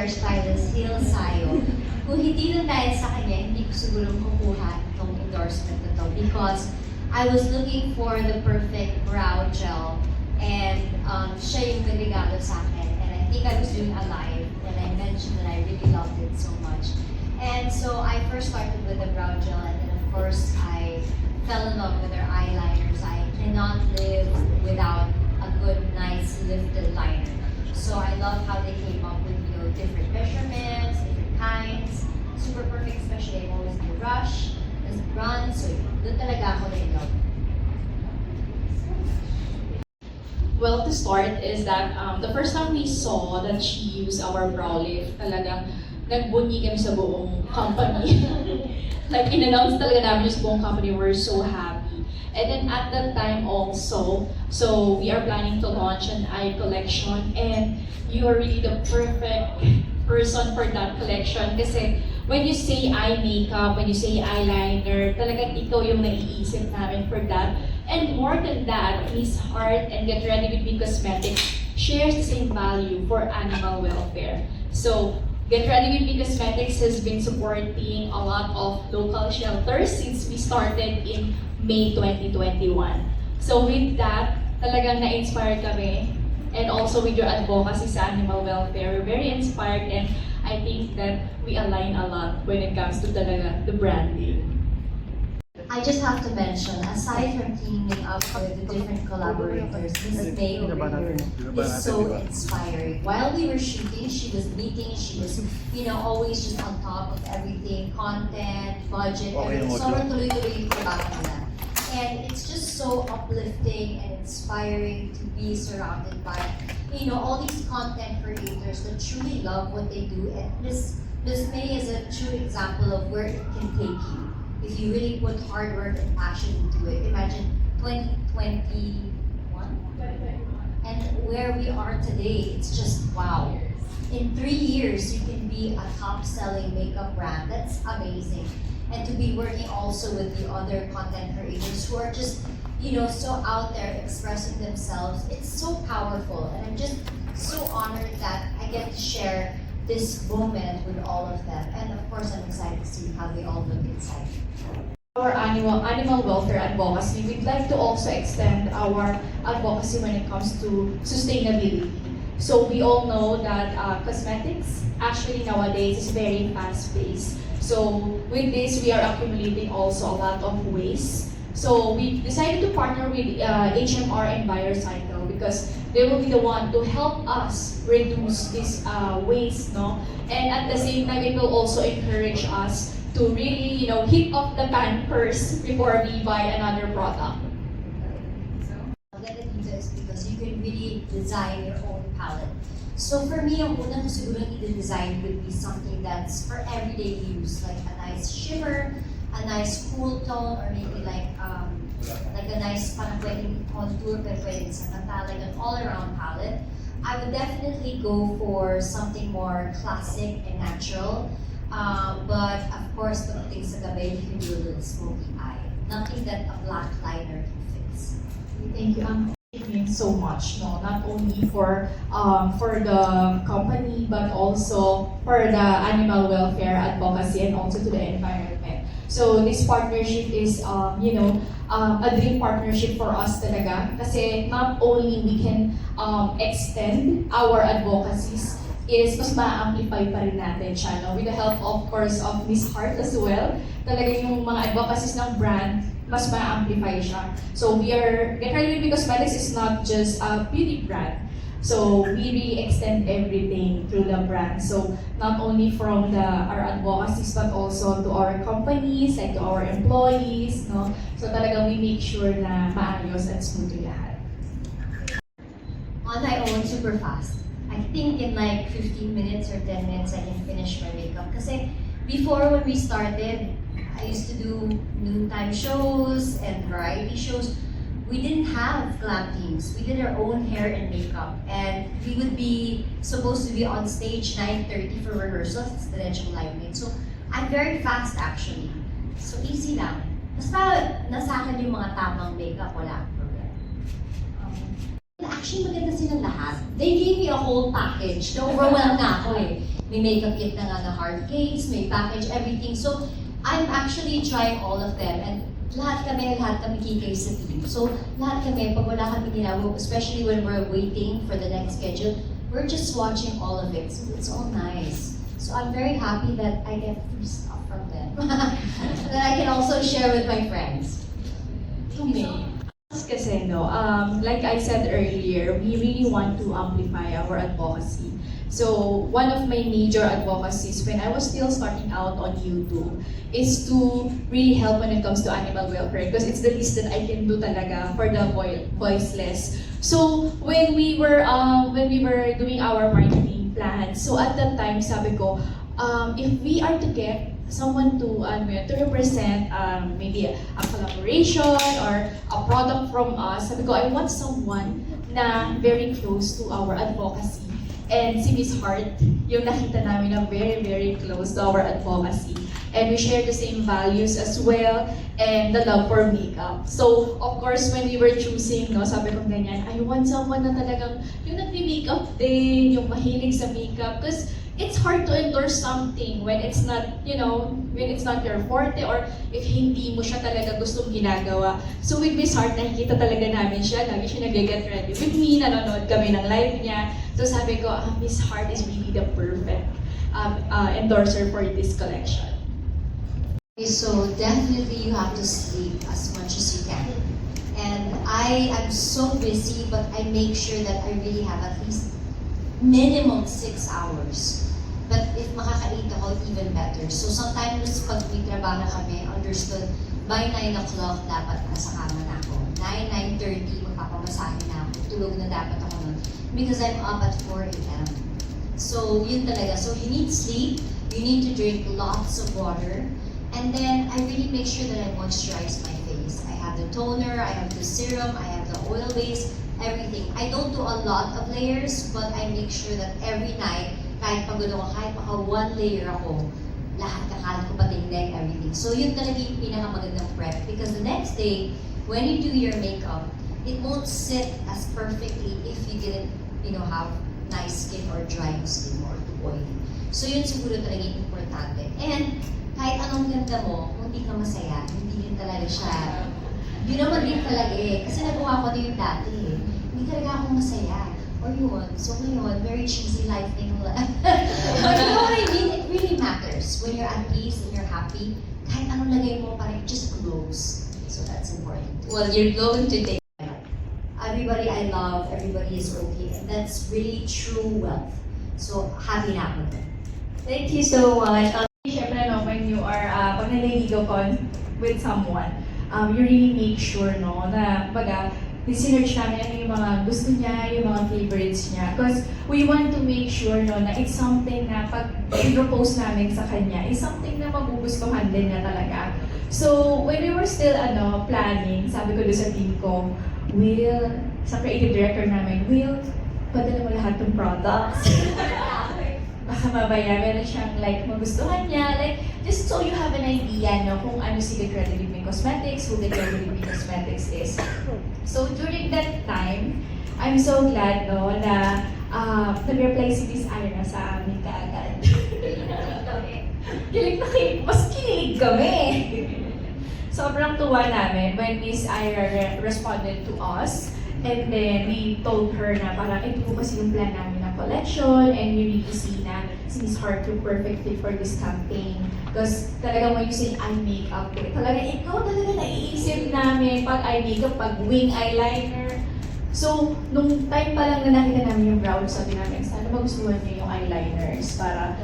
hairstylist, Hil Sayo. Kung hindi lang dahil sa kanya, hindi ko siguro kukuha itong endorsement na to because I was looking for the perfect brow gel and siya yung nagregalo sa akin. And I think I was doing a live and I mentioned that I really loved it so much. And so I first started with the brow gel and then of course I fell in love with their eyeliners. I cannot live without a good, nice, lifted liner. So I love how they came up with different measurements, different kinds. Super perfect, especially I always do rush, doesn't run, so doon talaga ako in love. Well, to start is that the first time we saw that she used our brow lift, talagang nagbunyi kami sa buong company. Like, in-announce talaga namin yung buong company, we're so happy. And then at that time also, so we are planning to launch an eye collection and you are really the perfect person for that collection kasi when you say eye makeup, when you say eyeliner, talagang ikaw yung naiisip namin for that. And more than that, Miss Heart and Get Ready With Me Cosmetics shares the same value for animal welfare. So Get Ready With Me Cosmetics has been supporting a lot of local shelters since we started in May 2021. So with that, talagang na-inspired kami and also with your advocacy sa animal welfare, we're very inspired and I think that we align a lot when it comes to talaga the branding. I just have to mention, aside from teaming up with the different collaborators, Miss May over here is so inspiring. While we were shooting, she was meeting, she was, always just on top of everything, content, budget, everything. Sobrang tuloy-tuloy yung trabaho nila. And it's just so uplifting and inspiring to be surrounded by, all these content creators that truly love what they do. And Miss May is a true example of where it can take you. If you really put hard work and passion into it. Imagine 2021 and where we are today, it's just wow. In 3 years, you can be a top-selling makeup brand. That's amazing. And to be working also with the other content creators who are just, so out there expressing themselves. It's so powerful. And I'm just so honored that I get to share this moment with all of them. And of course, I'm excited to see how they all look inside. Our animal welfare advocacy, we'd like to also extend our advocacy when it comes to sustainability. So we all know that cosmetics actually nowadays is very fast-paced. So with this, we are accumulating also a lot of waste. So we decided to partner with HMR and Biocycle because they will be the one to help us reduce this waste, no? And at the same time, it will also encourage us to really, hit off the pan first before we buy another product. I'll get into this because you can really design your own palette. So for me, ang unang siguro i-design would be something that's for everyday use, like a nice shimmer, a nice cool tone, or maybe like a nice parang pwedeng contour, pero pwedeng sa mata, like an all-around palette. I would definitely go for something more classic and natural. But of course, pagdating sa gabi, you can do a little smoky eye. Nothing that a black liner can fix. Thank you. It means so much, no? Not only for the company, but also for the animal welfare advocacy and also to the environment. So this partnership is, a dream partnership for us talaga. Kasi not only we can extend our advocacies, is mas ma-amplify pa rin natin siya, no? With the help, of course, of Miss Heart as well. Talaga yung mga advocacies ng brand, mas ma-amplify siya. So Get Ready With Me Cosmetics is not just a beauty brand. So we really extend everything through the brand. So not only from our advocacies, but also to our companies, like to our employees, no? So talaga we make sure na maayos at smooth yung lahat. On my own, super fast. I think in like 15 minutes or 10 minutes, I can finish my makeup. Kasi before when we started, I used to do noontime shows and variety shows. We didn't have glam teams. We did our own hair and makeup. And we would be supposed to be on stage 9:30 for rehearsals. It's the Diretsyong Live Night. So I'm very fast actually. So easy lang. Basta nasa akin yung mga tamang makeup, wala akong problema. Actually, maganda silang lahat. They gave me a whole package. Na-overwhelmed na ako eh. may makeup kit na nga na hard case, may package, everything. So, I'm actually trying all of them. And lahat kami kikay sa team. So, lahat kami, pag wala kami ginagawa, especially when we're waiting for the next schedule, we're just watching all of it. So, it's all nice. So, I'm very happy that I get free stuff from them. that I can also share with my friends. To me, kasi no, like I said earlier, we really want to amplify our advocacy. So one of my major advocacies when I was still starting out on YouTube is to really help when it comes to animal welfare because it's the least that I can do talaga for the voiceless. So when we were doing our marketing plan, so at that time sabi ko, if we are to get someone to represent maybe a collaboration or a product from us, sabi ko, I want someone na very close to our advocacy. And si Miss Hart, yung nakita namin na very, very close to our advocacy. And we share the same values as well, and the love for makeup. So, of course, when we were choosing, no, sabi ko ganyan, I want someone na talagang yung nagmi-makeup din, yung mahilig sa makeup. Because it's hard to endorse something when it's not, when it's not your forte or if hindi mo siya talaga gustong ginagawa. So with Miss Hart, nakikita talaga namin siya, lagi siya nag-get ready with me, nanonood kami ng live niya. So sabi ko, Miss Hart is really the perfect endorser for this collection. Okay, so definitely you have to sleep as much as you can. And I am so busy, but I make sure that I really have at least minimum 6 hours. But if makaka-8 ako, even better. So sometimes pag may trabaho kami, understood, by 9 o'clock dapat nasa kama na ako. 9, 9:30, magpapamasahe na ako. Tulog na dapat ako nun. Because I'm up at 4 a.m. So yun talaga. So you need sleep, you need to drink lots of water, and then I really make sure that I moisturize my face. I have the toner, I have the serum, I have the oil base, everything. I don't do a lot of layers, but I make sure that every night, kahit pagod ako, kahit maka 1 layer ako, lahat kakalat ko pati yung neck, everything. So yun talaga yung pinakamagandang prep because the next day, when you do your makeup, it won't sit as perfectly if you didn't, have nice skin or dry skin or too oily. So yun siguro talaga yung importante. And kahit anong ganda mo, kung hindi ka masaya, hindi din talaga siya. Yun naman din talaga eh. Kasi nagawa ko na yung dati eh. Hindi talaga ako masaya. Or yun. So ngayon, very cheesy life thing. But you know what I mean? It really matters. When you're at peace and you're happy, kahit anong lagay mo, parang it just glows. So that's important. Well, you're glowing today. Everybody I love, everybody is okay. And that's really true wealth. So happy na ako din. Thank you so much. Siyempre, no, when you are, pag naliligaw ka with someone, you really make sure, no, na sinerch namin ano yung mga gusto niya, yung mga favorites niya. Because we want to make sure, no, na it's something na pag i-propose namin sa kanya, is something na magugustuhan din niya talaga. So, when we were still, planning, sabi ko doon sa team ko, Will, sa creative director namin, Will, padala mo lahat ng products. Baka mabaya, meron siyang magustuhan niya. Just so you have an idea, no, kung ano si The Creative Living Cosmetics, who The Creative Living Cosmetics is. So during that time, I'm so glad, no, na nag-reply si Miss Ira sa amin kaagad. Mas kinilig kami. Sobrang tuwa namin when Miss Ira responded to us. And then we told her na parang ito po kasi yung plan namin ng collection and we really see na si Miss Hart yung perfect fit for this campaign. Because talagang when you say eye makeup, talaga ikaw talaga naiisip namin pag eye makeup, pag wing eyeliner. So, nung time pa lang na nakita namin yung brow, sabi namin, sana magustuhan niyo yung eyeliners para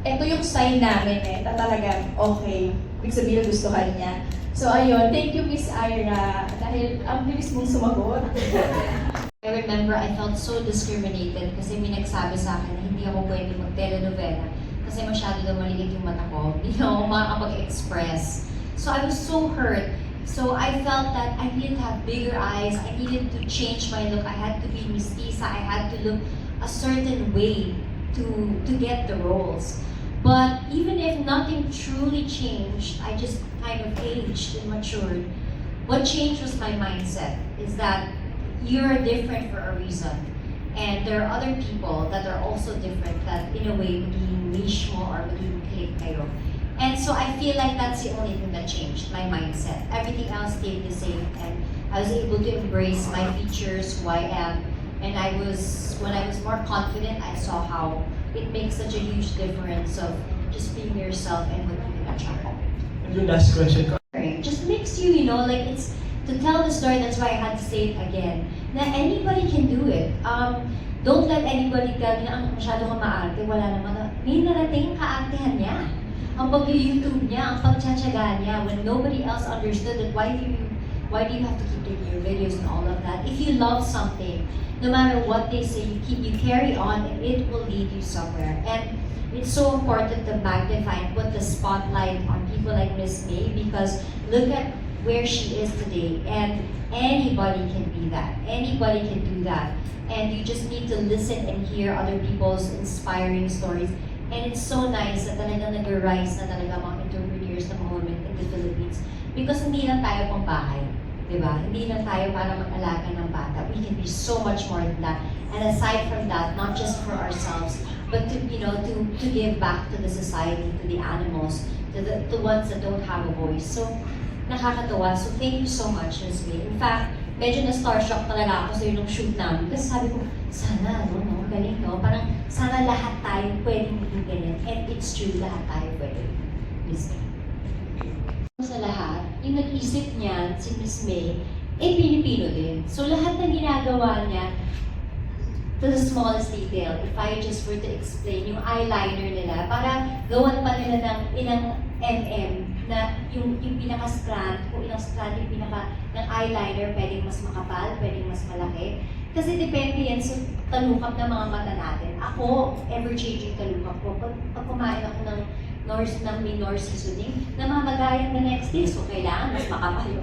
ito yung sign namin na talaga okay, ibig sabihin gustuhan niya. So ayun, thank you Miss Ira dahil ang bilis mong sumagot. I remember I felt so discriminated kasi may nagsabi sa akin na hindi ako pwede mag-telenovela kasi masyado daw maliit yung mata ko. Hindi ako makakapag-express. So I was so hurt. So I felt that I needed to have bigger eyes. I needed to change my look. I had to be mestiza. I had to look a certain way to get the roles. But even if nothing truly changed, I just kind of aged and matured. What changed was my mindset, is that you're different for a reason. And there are other people that are also different that in a way magiging niche mo or magiging click kayo. And so I feel like that's the only thing that changed, my mindset. Everything else stayed the same, and I was able to embrace my features, who I am. And when I was more confident, I saw how it makes such a huge difference of just being yourself and what you can attract. And yung last question ko, Just makes you, like it's, to tell the story, that's why I had to say it again, na anybody can do it. Don't let anybody tell you na masyado kang maarte, wala naman. May narating kaartehan niya. Ang pag-YouTube niya, ang pagtsatsaga niya, when nobody else understood it, why do you have to keep doing your videos and all of that? If you love something, no matter what they say, you carry on and it will lead you somewhere. And it's so important to magnify and put the spotlight on people like Miss May, because look at where she is today, and anybody can be that. Anybody can do that. And you just need to listen and hear other people's inspiring stories. And it's so nice na talagang nag-rise na talaga mga entrepreneurs na mga women in the Philippines. Because hindi lang tayo pang bahay, di ba? Hindi lang tayo para mag-alaga ng bata. We can be so much more than that. And aside from that, not just for ourselves, but to give back to the society, to the animals, to the ones that don't have a voice. So, nakakatawa. So, thank you so much, Ms. May. In fact, medyo na-starstruck talaga ako sa nung shoot namin. Kasi sabi ko, sana, no, galing, no? Parang, sana lahat tayo pwedeng maging ganyan. And it's true, lahat tayo pwede. Miss May. Sa lahat, yung nag-isip niyan, si Miss May, Pilipino din. So, lahat ng ginagawa niya, to the smallest detail, if I just were to explain, yung eyeliner nila, para gawan pa nila ng ilang na yung pinaka-strand, kung ilang strand yung ng eyeliner, pwedeng mas makapal, pwedeng mas malaki. Kasi depende yan sa talukap ng mga mata natin. Ako, ever-changing talukap ko. Pag kumain ako ng minor seasoning, namamagayan the next day, so kailangan mas makapal.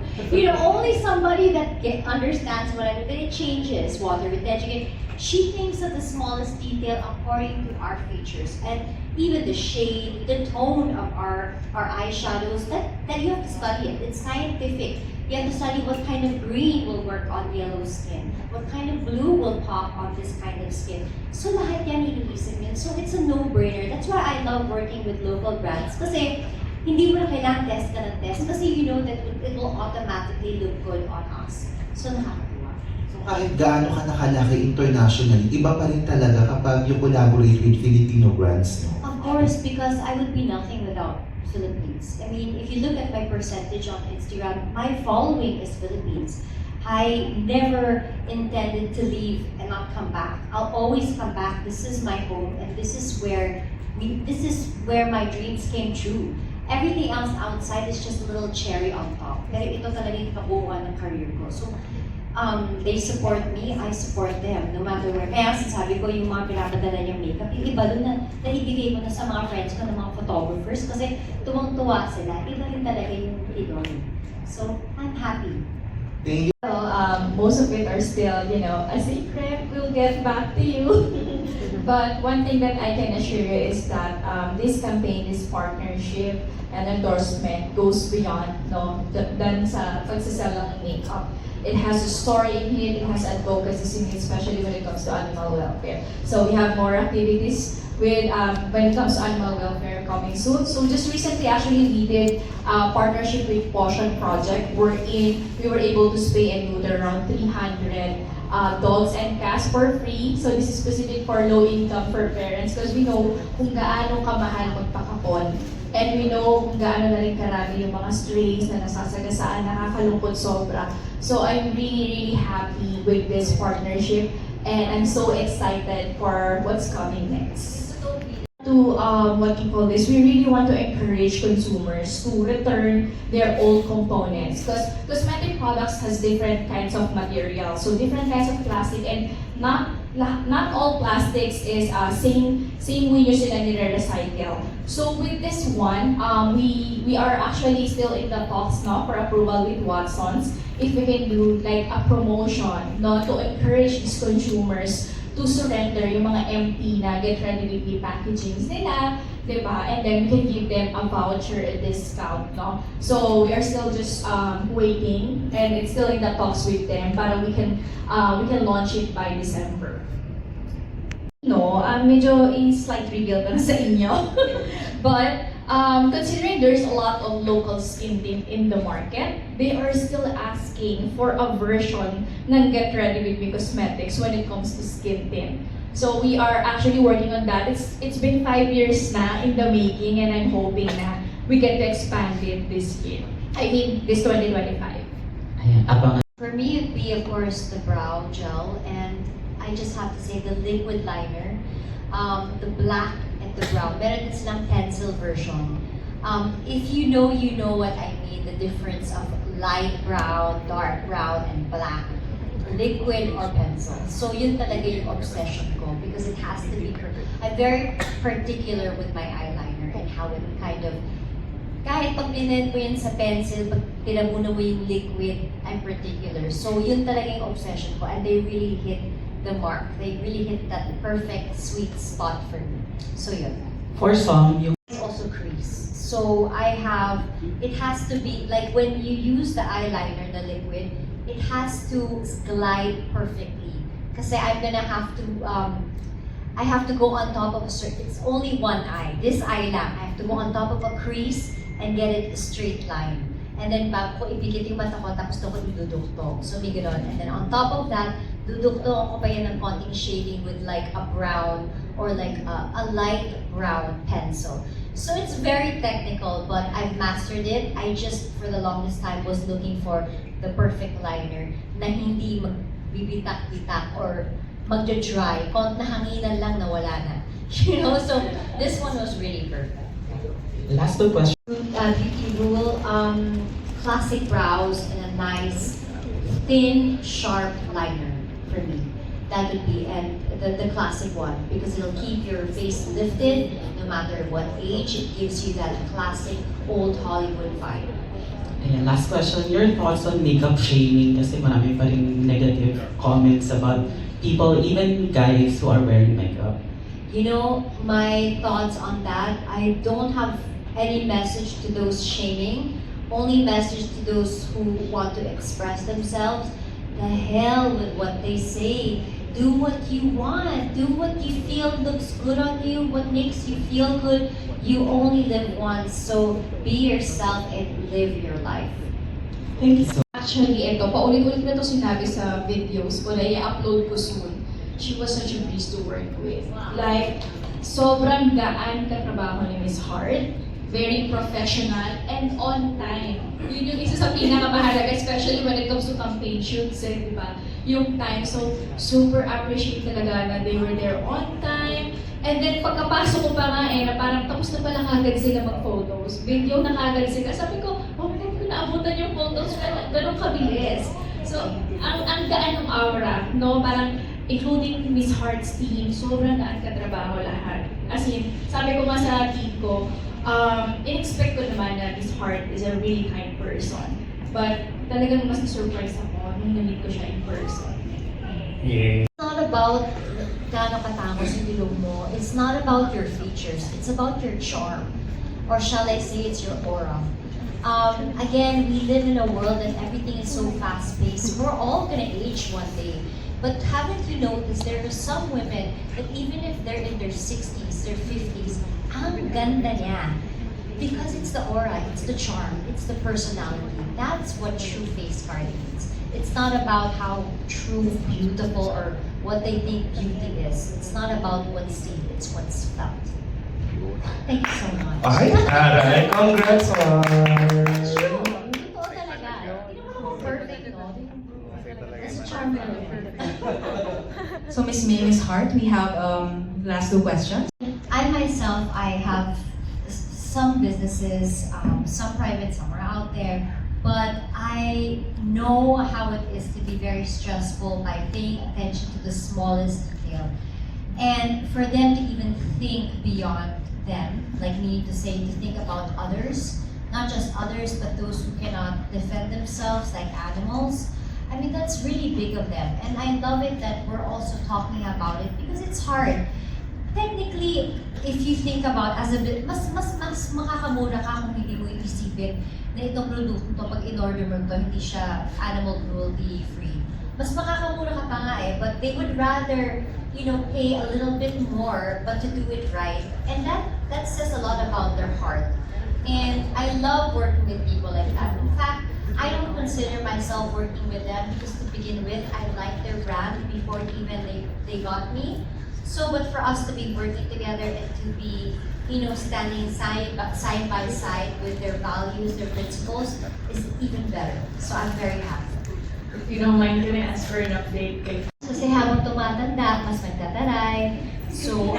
Only somebody that understands what I mean, then it changes, water retention. She thinks of the smallest detail according to our features, and even the shade, the tone of our eyeshadows, that you have to study it. It's scientific. You have to study what kind of green will work on yellow skin, what kind of blue will pop on this kind of skin. So lahat yan iniisip yun. So it's a no-brainer. That's why I love working with local brands. Kasi hindi mo na kailangan test ka ng test, kasi you know that it will automatically look good on us. So nakakatuwa. So kahit gaano ka nakalaki internationally, iba pa rin talaga kapag you collaborate with Filipino brands, no? Of course, because I would be nothing without Philippines. I mean, if you look at my percentage on Instagram, my following is Philippines. I never intended to leave and not come back. I'll always come back. This is my home, and this is where my dreams came true. Everything else outside is just a little cherry on top. Pero ito talaga yung kabuuan ng career ko. So, they support me, I support them, no matter where. Kaya sabi ko, yung mga pinapadala niyang makeup, yung iba doon na naibigay ko na sa mga friends ko, ng mga photographers, kasi tuwang-tuwa sila. Iba rin talaga yung idol. So, I'm happy. Thank you. Most of it are still, a secret. We'll get back to you. But one thing that I can assure you is that this campaign, this partnership and endorsement goes beyond than sa pagsasell ng makeup. It has a story in it, it has advocacy in it, especially when it comes to animal welfare. So we have more activities when it comes to animal welfare coming soon. So just recently, actually, we did a partnership with Potion Project, wherein we were able to spay and neuter around 300 dogs and cats for free. So this is specific for low income for parents, because we know kung gaano kamahal magpakapon. And we know kung gaano na rin karami yung mga strays na nasasagasaan, nakakalungkot sobra. So I'm really, really happy with this partnership, and I'm so excited for what's coming next. To what you call this, we really want to encourage consumers to return their old components, because cosmetic products has different kinds of materials, so different kinds of plastic, and not all plastics is same way nyo sila nire-recycle. So with this one, we are actually still in the talks now for approval with Watsons, if we can do like a promotion to encourage these consumers to surrender yung mga empty na get ready with me packagings nila, diba? And then we can give them a voucher, a discount, no? So we are still just waiting, and it's still in the talks with them, but we can launch it by December. No, medyo i-slight reveal ko na sa inyo. But considering there's a lot of local skin tint in the market, they are still asking for a version ng Get Ready With Me Cosmetics when it comes to skin tint. So we are actually working on that. It's been 5 years na in the making, and I'm hoping na we get to expand it this year. I mean, this 2025. Ayan, abangan. For me, it'd be of course the brow gel, and I just have to say the liquid liner, the black at the brow. Meron din silang pencil version. If you know what I mean, the difference of light brown, dark brown, and black, liquid or pencil. So yun talaga yung obsession ko because it has to be, I'm very particular with my eyeliner and how it kind of, kahit pag pinend mo yan sa pencil, pag pinabuna mo yung liquid, I'm particular. So yun talaga yung obsession ko, and they really hit the mark. They really hit that perfect sweet spot for me. So yun. For some, yung It's also crease. So it has to be, like when you use the eyeliner, the liquid, it has to glide perfectly. Kasi I'm gonna have to, I have to go on top of a certain, it's only one eye. This eye lang, I have to go on top of a crease and get it a straight line. And then bago ko ipikit yung mata ko, tapos doon ko idudukto. So may ganon. And then on top of that, dudukto ko pa yan ng konting shading with like a brown or like a light brown pencil. So it's very technical, but I've mastered it. I just, for the longest time, was looking for the perfect liner na hindi magbibitak-bitak or magja-dry. Kung nahanginan lang, nawala na. You know, so this one was really perfect. last two questions. Beauty rule, classic brows and a nice, thin, sharp liner for me. That would be the classic one because it'll keep your face lifted no matter what age. It gives you that classic old Hollywood vibe. Ayan, last question. Your thoughts on makeup shaming kasi marami pa rin negative comments about people, even guys who are wearing makeup. You know, my thoughts on that, I don't have any message to those shaming, only message to those who want to express themselves. The hell with what they say. Do what you want. Do what you feel looks good on you, what makes you feel good. You only live once, so be yourself and live your life. Thank you so Actually, ito, paulit-ulit na to sinabi sa videos ko na i-upload ko soon. She was such a breeze to work with. Like, sobrang gaan katrabaho ni Miss Hart. Very professional and on time. Yun yung isa sa pinakamahalaga, especially when it comes to campaign shoots, di ba? Yung time. So, super appreciate talaga na they were there on time. And then, pagkapasok ko pa nga na parang tapos na pala kagad sila mag-photos. Video na kagad sila. Sabi ko, oh my God, naabutan yung photos. Ganun kabilis. So, ang gaan ng aura, no? Parang, including Miss Hart's team, sobrang gaan katrabaho lahat. As in, sabi ko nga sa team ko, in-expect ko naman na Miss Hart is a really kind person. But talagang mas na-surprise ako nung na-meet ko siya in person. Yeah. It's not about gaano katangos yung ilong mo. It's not about your features. It's about your charm. Or shall I say it's your aura. Again, we live in a world that everything is so fast-paced. We're all gonna age one day. But haven't you noticed there are some women that even if they're in their 60s, their 50s, ang ganda niya. Because it's the aura, it's the charm, it's the personality. That's what true face card means. It's not about how true, beautiful, or what they think beauty is. It's not about what's seen, it's what's felt. Thank you so much. Ay, aray, congrats, True. Mars. Totoo talaga. Hindi naman ako perfect, no? That's a charm talaga. So Miss May, Miss Hart, we have last two questions. I myself, I have some businesses, some private, some are out there, but I know how it is to be very stressful by paying attention to the smallest detail. And for them to even think beyond them, like me to say, to think about others, not just others, but those who cannot defend themselves like animals. I mean, that's really big of them. And I love it that we're also talking about it because it's hard. Technically, if you think about as a bit, mas makakamura ka kung hindi mo iisipin na itong produkto to, pag in-order mo to, hindi siya animal cruelty free. mas makakamura ka pa nga eh, but they would rather, pay a little bit more, but to do it right. And that says a lot about their heart. And I love working with people like that. In fact, I don't consider myself working with them because to begin with, I liked their brand before even they got me. So, but for us to be working together and to be, standing side by side with their values, their principles, is even better. So I'm very happy. If you don't mind, can I ask for an update kay Kasi habang tumatanda, mas nagtataray. So,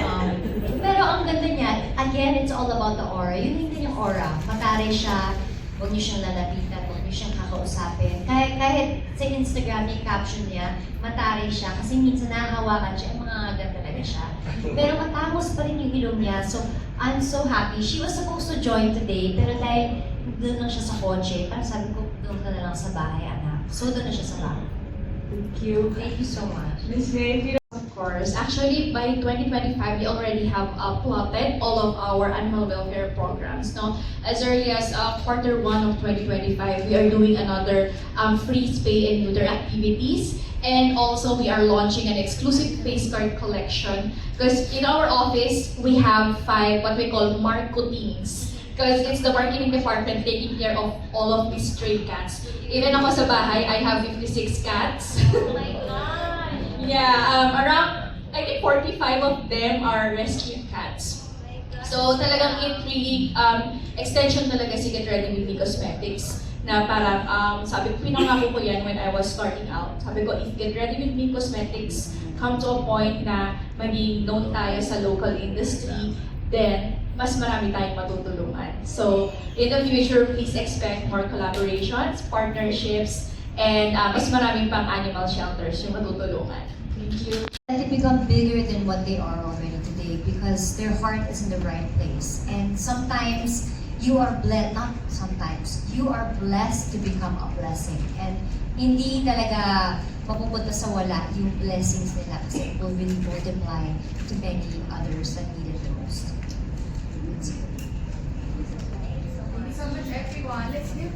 pero ang ganda niya, again, it's all about the aura. Yun din yung aura. Mataray siya, huwag niyo siyang lalapitan, huwag niyo siyang kakausapin. Kahit sa Instagram yung caption niya, mataray siya. Kasi minsan nahahawakan siya, mga agad talaga siya. Pero matangos pa rin yung ilong niya. So, I'm so happy. She was supposed to join today, pero dahil doon lang siya sa kotse, parang sabi ko, doon ka na lang sa bahay, anak. So, doon na siya sa bahay. Thank you. Thank you so much. Miss May, of course. Actually, by 2025, we already have plotted all of our animal welfare programs. No, as early as Q1 of 2025, we are doing another free spay and neuter activities. And also, we are launching an exclusive face card collection because in our office, we have 5 what we call marketings. Because it's the marketing department taking care of all of these stray cats. Even ako sa bahay, I have 56 cats. Oh my God! Yeah, around, I think 45 of them are rescued cats. So talagang it really, extension talaga si Get Ready With Me Cosmetics. Na parang, sabi ko, pinangako ko yan when I was starting out. Sabi ko, if Get Ready With Me Cosmetics come to a point na maging known tayo sa local industry, then mas marami tayong matutulungan. So, in the future, please expect more collaborations, partnerships, and mas maraming pang animal shelters yung matutulungan. Thank you. Let it become bigger than what they are already today because their heart is in the right place. And sometimes you are blessed, not sometimes, you are blessed to become a blessing. And hindi talaga mapupunta sa wala yung blessings nila kasi it will really multiply to many others that need it the most. Thank you so much, everyone. Let's give